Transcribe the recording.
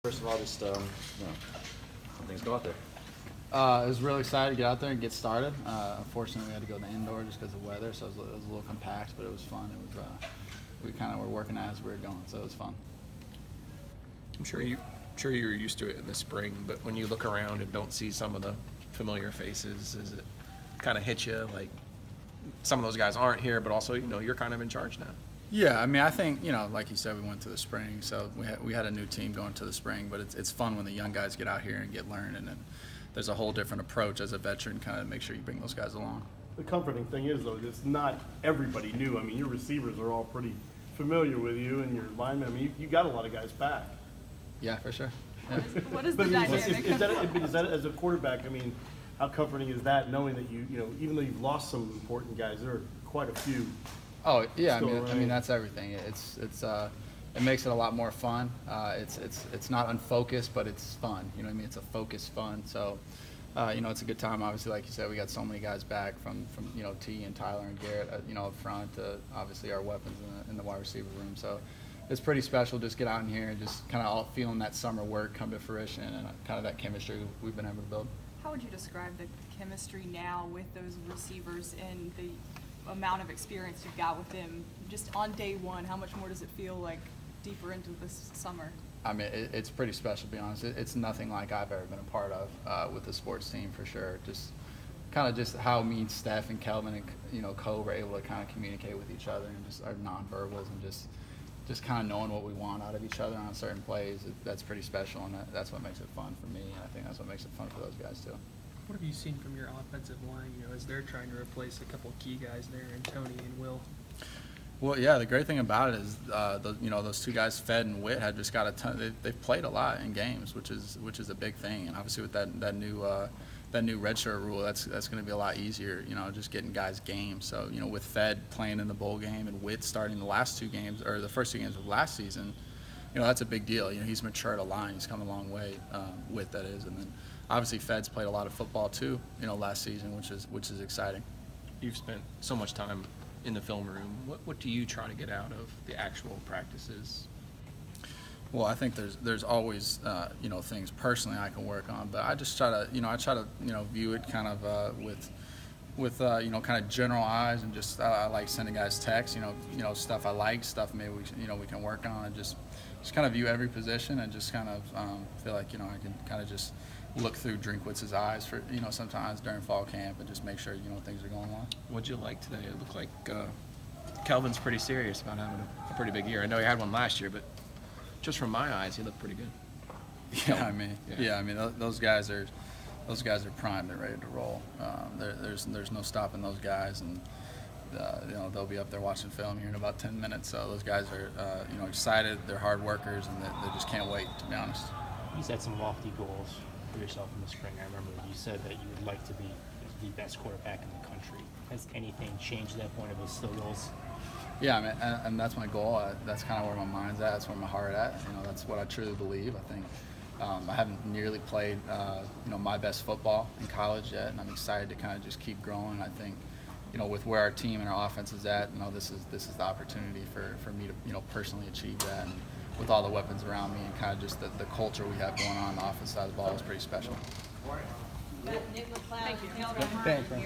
First of all, just how things go out there. I was really excited to get out there and get started. Unfortunately, we had to go to the indoor just because of weather, so it was a little compact, but it was fun. It was we kind of were working as we were going, so it was fun. I'm sure you're used to it in the spring, but when you look around and don't see some of the familiar faces, does it kind of hit you like some of those guys aren't here, but also you're kind of in charge now? Yeah, I mean, I think like you said, we went to the spring, so we had a new team going to the spring, but it's fun when the young guys get out here and get learned, and then there's a whole different approach as a veteran, kind of make sure you bring those guys along. The comforting thing is, though, it's not everybody new. I mean, your receivers are all pretty familiar with you, and your linemen. I mean, you got a lot of guys back. Yeah, for sure. Yeah. What is the But I mean, dynamic? is that as a quarterback? I mean, how comforting is that, knowing that even though you've lost some important guys, there are quite a few. Oh yeah, Still I around. mean that's everything. It makes it a lot more fun. It's not unfocused, but it's fun. You know what I mean? It's a focused fun. So, it's a good time. Obviously, like you said, we got so many guys back from T and Tyler and Garrett, up front. Obviously, our weapons in the wide receiver room. So, it's pretty special. Just get out in here and just kind of all feeling that summer work come to fruition and kind of that chemistry we've been able to build. How would you describe the chemistry now with those receivers and the amount of experience you've got with them just on day one? How much more does it feel like deeper into this summer? I mean, it's pretty special, to be honest. It's nothing like I've ever been a part of with the sports team, for sure. Just how me and Steph and Kelvin and Cole were able to kind of communicate with each other and just our nonverbals and just kind of knowing what we want out of each other on certain plays. That's pretty special, and that's what makes it fun for me, and I think that's what makes it fun for those guys too. What have you seen from your offensive line, as they're trying to replace a couple of key guys there in Tony and Will? Well, yeah, the great thing about it is, those two guys, Fed and Witt, had just got a ton. They've played a lot in games, which is a big thing. And obviously with that new redshirt rule, that's going to be a lot easier. Just getting guys games. So with Fed playing in the bowl game and Witt starting the first two games of last season, that's a big deal. He's matured a lot. He's come a long way. Witt, that is, and then obviously Fed's played a lot of football too. Last season, which is exciting. You've spent so much time in the film room. What do you try to get out of the actual practices? Well, I think there's always things personally I can work on, but I just try to view it kind of with kind of general eyes, and just I like sending guys texts, stuff I like, stuff maybe we can work on, and just kind of view every position and just kind of feel like I can kind of just look through Drinkwitz's eyes for sometimes during fall camp and just make sure things are going well. What'd you like today? It looked like Kelvin's pretty serious about having a pretty big year. I know he had one last year, but just from my eyes, he looked pretty good. Yeah, I mean, those guys are primed. They're ready to roll. There's no stopping those guys, and they'll be up there watching film here in about 10 minutes. So those guys are excited. They're hard workers, and they just can't wait, to be honest. You set some lofty goals for yourself in the spring. I remember you said that you would like to be the best quarterback in the country. Has anything changed at that point of those still goals? Yeah, I mean, and that's my goal. That's kind of where my mind's at. That's where my heart at. That's what I truly believe. I think I haven't nearly played my best football in college yet, and I'm excited to kind of just keep growing. I think with where our team and our offense is at, this is the opportunity for me to personally achieve that. And with all the weapons around me and kind of just the culture we have going on the offense side of the ball is pretty special. Thank you. Thanks, man.